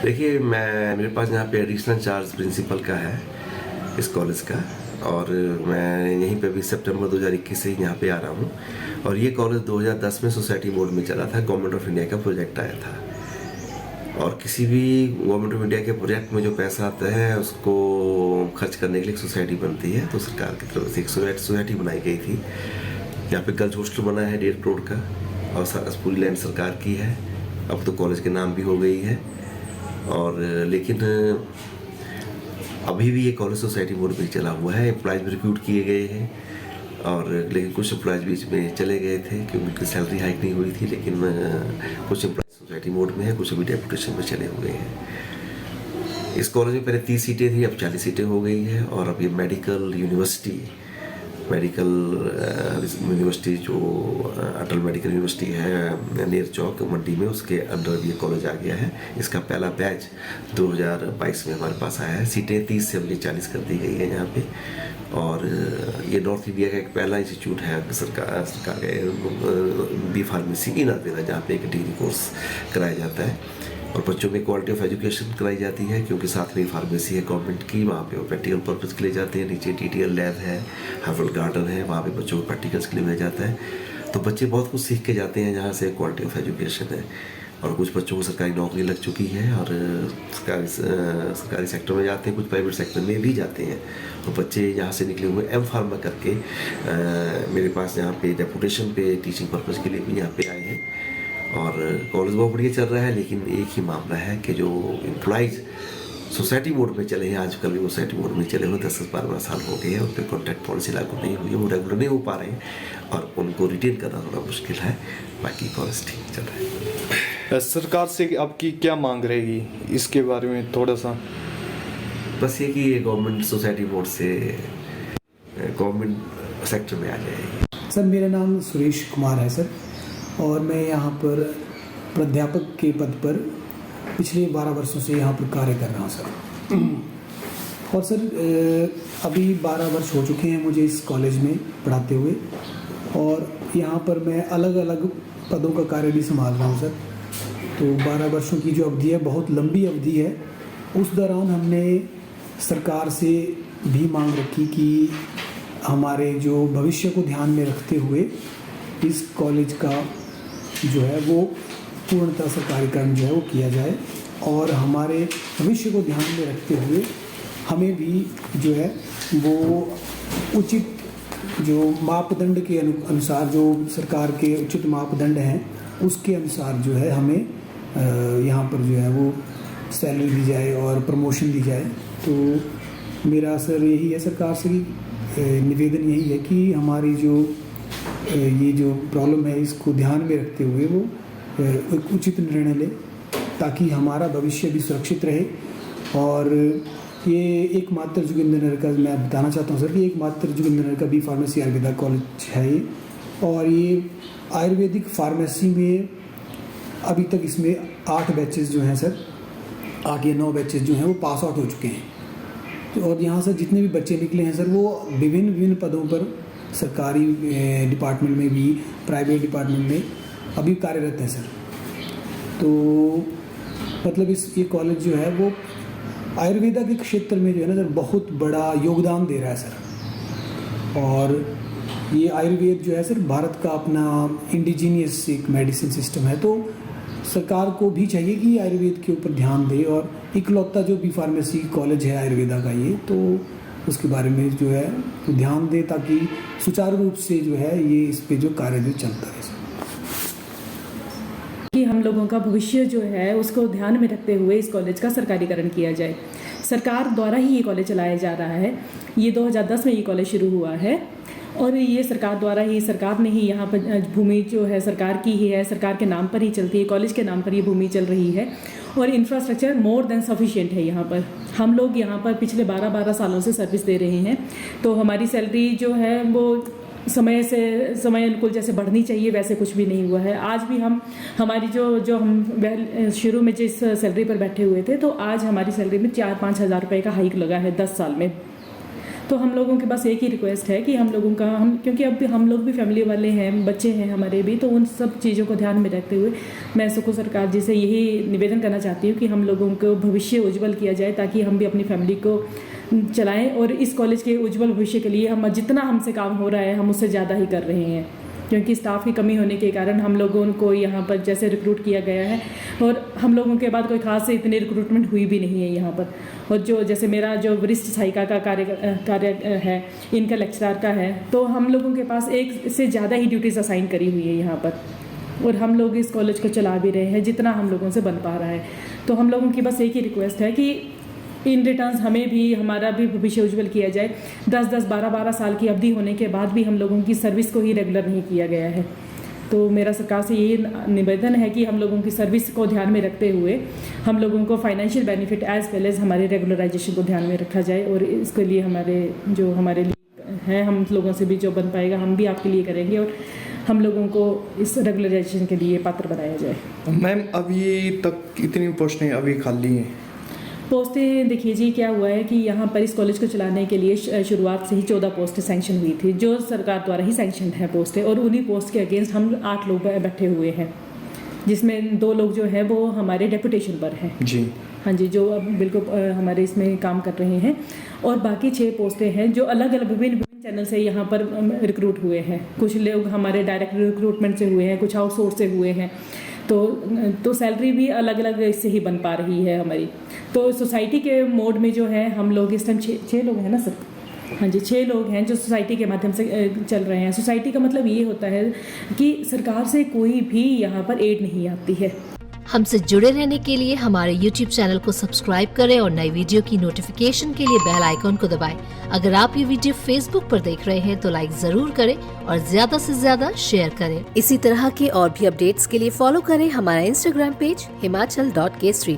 देखिए, मेरे पास यहाँ पे एडिशनल चार्ज प्रिंसिपल का है इस कॉलेज का, और मैं यहीं पे भी सितंबर 2021 से ही यहाँ पे आ रहा हूँ। और ये कॉलेज 2010 में सोसाइटी बोर्ड में चला था, गवर्नमेंट ऑफ इंडिया का प्रोजेक्ट आया था। और किसी भी गवर्नमेंट ऑफ इंडिया के प्रोजेक्ट में जो पैसा आता है उसको खर्च करने के लिए एक सोसाइटी बनती है, तो सरकार की तरफ से एक सोसाइटी बनाई गई थी। यहाँ पे गर्ल्स हॉस्टल बना है 1.5 करोड़ का, और पूरी लैंड सरकार की है। अब तो कॉलेज के नाम भी हो गई है। और लेकिन अभी भी ये कॉलेज सोसाइटी बोर्ड में चला हुआ है। एम्प्लॉयज भी रिक्रूट किए गए हैं, और लेकिन कुछ एम्प्लॉयज बीच में चले गए थे क्योंकि उनकी सैलरी हाइक नहीं हुई थी। लेकिन कुछ एम्प्लॉयज सोसाइटी बोर्ड में है, कुछ अभी डेपुटेशन में चले हुए हैं। इस कॉलेज में पहले 30 सीटें थी, अब 40 सीटें हो गई हैं। और अब ये मेडिकल यूनिवर्सिटी जो अटल मेडिकल यूनिवर्सिटी है नेर चौक मंडी में, उसके अंडर ये कॉलेज आ गया है। इसका पहला बैच 2022 में हमारे पास आया है। सीटें 30 से अब 40 कर दी गई है यहाँ पे। और ये नॉर्थ इंडिया का एक पहला इंस्टीट्यूट है सरकार का बी फार्मेसी इन अवेला, जहाँ पे एक डिग्री कोर्स कराया जाता है। और बच्चों में क्वालिटी ऑफ एजुकेशन कराई जाती है, क्योंकि साथ में फार्मेसी है गवर्नमेंट की, वहाँ पे वो प्रैक्टिकल पर्पज़ के लिए जाते हैं। नीचे टीटीएल लैब है, हर्बल गार्डन है, वहाँ पे बच्चों को प्रैक्टिकल्स के लिए भेजा जाता है। तो बच्चे बहुत कुछ सीख के जाते हैं जहाँ से क्वालिटी ऑफ एजुकेशन है। और कुछ बच्चों को सरकारी नौकरी लग चुकी है, और सरकारी सेक्टर में जाते हैं, कुछ प्राइवेट सेक्टर में भी जाते हैं। तो बच्चे यहाँ से निकले हुए एम फार्मा करके मेरे पास यहाँ पे डेपुटेशन पे टीचिंग पर्पज़ के लिए भी यहाँ पे आए हैं। और कॉलेज बहुत बढ़िया चल रहा है। लेकिन एक ही मामला है कि जो एम्प्लॉइज सोसाइटी बोर्ड में चले हैं, आजकल भी सोसाइटी बोर्ड में चले हुए 10-12 साल हो गए हैं, उन पर कॉन्ट्रैक्ट पॉलिसी लागू नहीं हुई है, वो रेगुलर नहीं हो पा रहे हैं, और उनको रिटेन करना थोड़ा मुश्किल है। बाकी कॉलेज ठीक चल रहा है। सरकार से आपकी क्या मांग रहेगी इसके बारे में थोड़ा सा? बस ये कि ये गवर्नमेंट सोसाइटी बोर्ड से गवर्नमेंट सेक्टर में आ जाएगी। सर, मेरा नाम सुरेश कुमार है सर, और मैं यहाँ पर प्राध्यापक के पद पर पिछले 12 वर्षों से यहाँ पर कार्य कर रहा हूँ सर। और सर अभी 12 वर्ष हो चुके हैं मुझे इस कॉलेज में पढ़ाते हुए, और यहाँ पर मैं अलग अलग पदों का कार्य भी संभाल रहा हूँ सर। तो 12 वर्षों की जो अवधि है बहुत लंबी अवधि है। उस दौरान हमने सरकार से भी मांग रखी कि हमारे जो भविष्य को ध्यान में रखते हुए इस कॉलेज का जो है वो पूर्णतः सरकारीकरण जो है वो किया जाए, और हमारे भविष्य को ध्यान में रखते हुए हमें भी जो है वो उचित जो मापदंड के अनुसार, जो सरकार के उचित मापदंड हैं उसके अनुसार जो है हमें यहाँ पर जो है वो सैलरी दी जाए और प्रमोशन दी जाए। तो मेरा सर यही है सरकार से, निवेदन यही है कि हमारी जो ये जो प्रॉब्लम है इसको ध्यान में रखते हुए वो एक उचित निर्णय ले, ताकि हमारा भविष्य भी सुरक्षित रहे। और ये एकमात्र जोगिंद्रनगर का, मैं बताना चाहता हूँ सर कि एकमात्र जोगिंद्रनगर का बी फार्मेसी आयुर्वेदा कॉलेज है ये। और ये आयुर्वेदिक फार्मेसी में अभी तक इसमें 8 बैचेस जो हैं सर, 8 या 9 बैचेस जो हैं वो पास आउट हो चुके हैं। तो और यहाँ से जितने भी बच्चे निकले हैं सर वो विभिन्न पदों पर सरकारी डिपार्टमेंट में भी, प्राइवेट डिपार्टमेंट में अभी कार्यरत है सर। तो मतलब ये कॉलेज जो है वो आयुर्वेदा के क्षेत्र में जो है ना सर बहुत बड़ा योगदान दे रहा है सर। और ये आयुर्वेद जो है सर भारत का अपना इंडिजीनियस एक मेडिसिन सिस्टम है। तो सरकार को भी चाहिए कि आयुर्वेद के ऊपर ध्यान दे, और इकलौता जो बी फार्मेसी कॉलेज है आयुर्वेदा का ये, तो उसके बारे में जो है तो ध्यान दे, ताकि सुचारू रूप से जो है ये इस पे जो कार्य जो चलता है कि हम लोगों का भविष्य जो है उसको ध्यान में रखते हुए इस कॉलेज का सरकारीकरण किया जाए। सरकार द्वारा ही ये कॉलेज चलाया जा रहा है। ये 2010 में ये कॉलेज शुरू हुआ है, और ये सरकार द्वारा ही, सरकार ने ही यहाँ पर भूमि जो है सरकार की ही है, सरकार के नाम पर ही चलती है, कॉलेज के नाम पर ये भूमि चल रही है। और इंफ्रास्ट्रक्चर मोर देन सफिशिएंट है यहाँ पर। हम लोग यहाँ पर पिछले 12 सालों से सर्विस दे रहे हैं, तो हमारी सैलरी जो है वो समय अनुकूल जैसे बढ़नी चाहिए वैसे कुछ भी नहीं हुआ है। आज भी हमारी जो हम शुरू में जिस सैलरी पर बैठे हुए थे, तो आज हमारी सैलरी में 4-5 हज़ार रुपये का हाइक लगा है 10 साल में। तो हम लोगों के पास एक ही रिक्वेस्ट है कि हम लोगों का क्योंकि अब हम लोग भी फैमिली वाले हैं, बच्चे हैं हमारे भी, तो उन सब चीज़ों को ध्यान में रखते हुए मैं सुखू सरकार जी से यही निवेदन करना चाहती हूँ कि हम लोगों को भविष्य उज्जवल किया जाए, ताकि हम भी अपनी फैमिली को चलाएं। और इस कॉलेज के उज्जवल भविष्य के लिए हम जितना हमसे काम हो रहा है हम उससे ज़्यादा ही कर रहे हैं, क्योंकि स्टाफ की कमी होने के कारण हम लोगों को यहाँ पर जैसे रिक्रूट किया गया है, और हम लोगों के बाद कोई खास से इतनी रिक्रूटमेंट हुई भी नहीं है यहाँ पर। और जो जैसे मेरा जो वरिष्ठ सहायिका का कार्य है, इनका लेक्चरर का है, तो हम लोगों के पास एक से ज़्यादा ही ड्यूटीज़ असाइन करी हुई है यहाँ पर, और हम लोग इस कॉलेज को चला भी रहे हैं जितना हम लोगों से बन पा रहा है। तो हम लोगों की बस एक ही रिक्वेस्ट है कि इन रिटर्न्स हमें भी, हमारा भी भविष्य उज्जवल किया जाए। 10-10, 12-12 साल की अवधि होने के बाद भी हम लोगों की सर्विस को ही रेगुलर नहीं किया गया है। तो मेरा सरकार से ये निवेदन है कि हम लोगों की सर्विस को ध्यान में रखते हुए हम लोगों को financial benefit as well as हमारे रेगुलराइजेशन को ध्यान में रखा जाए, और इसके लिए हमारे लिए है, हम लोगों से भी जो बन पाएगा हम भी आपके लिए करेंगे, और हम लोगों को इस रेगुलराइजेशन के लिए पात्र बनाया जाए। मैम अभी तक इतनी पोस्टें अभी खाली हैं? पोस्टें देखिए जी, क्या हुआ है कि यहाँ पर इस कॉलेज को चलाने के लिए शुरुआत से ही 14 पोस्टें सैंक्शन हुई थी, जो सरकार द्वारा ही सैंक्शन है पोस्टें, और उन्हीं पोस्ट के अगेंस्ट हम 8 लोग बैठे हुए हैं, जिसमें 2 लोग जो है वो हमारे डेपुटेशन पर हैं जी। हाँ जी, जो अब बिल्कुल हमारे इसमें काम कर रहे हैं, और बाकी 6 पोस्टें हैं जो अलग अलग विभिन्न चैनल से यहाँ पर रिक्रूट हुए हैं। कुछ लोग हमारे डायरेक्ट रिक्रूटमेंट से हुए हैं, कुछ आउटसोर्स से हुए हैं, तो सैलरी भी अलग अलग इससे ही बन पा रही है हमारी। तो सोसाइटी के मोड में जो है हम लोग इस टाइम 6 लोग हैं ना सर? हाँ जी, 6 लोग हैं जो सोसाइटी के माध्यम से चल रहे हैं। सोसाइटी का मतलब ये होता है कि सरकार से कोई भी यहाँ पर एड नहीं आती है। हमसे जुड़े रहने के लिए हमारे YouTube चैनल को सब्सक्राइब करें और नई वीडियो की नोटिफिकेशन के लिए बेल आइकॉन को दबाएं। अगर आप ये वीडियो Facebook पर देख रहे हैं तो लाइक जरूर करें और ज्यादा से ज्यादा शेयर करें। इसी तरह के और भी अपडेट्स के लिए फॉलो करें हमारा Instagram पेज himachal.k3।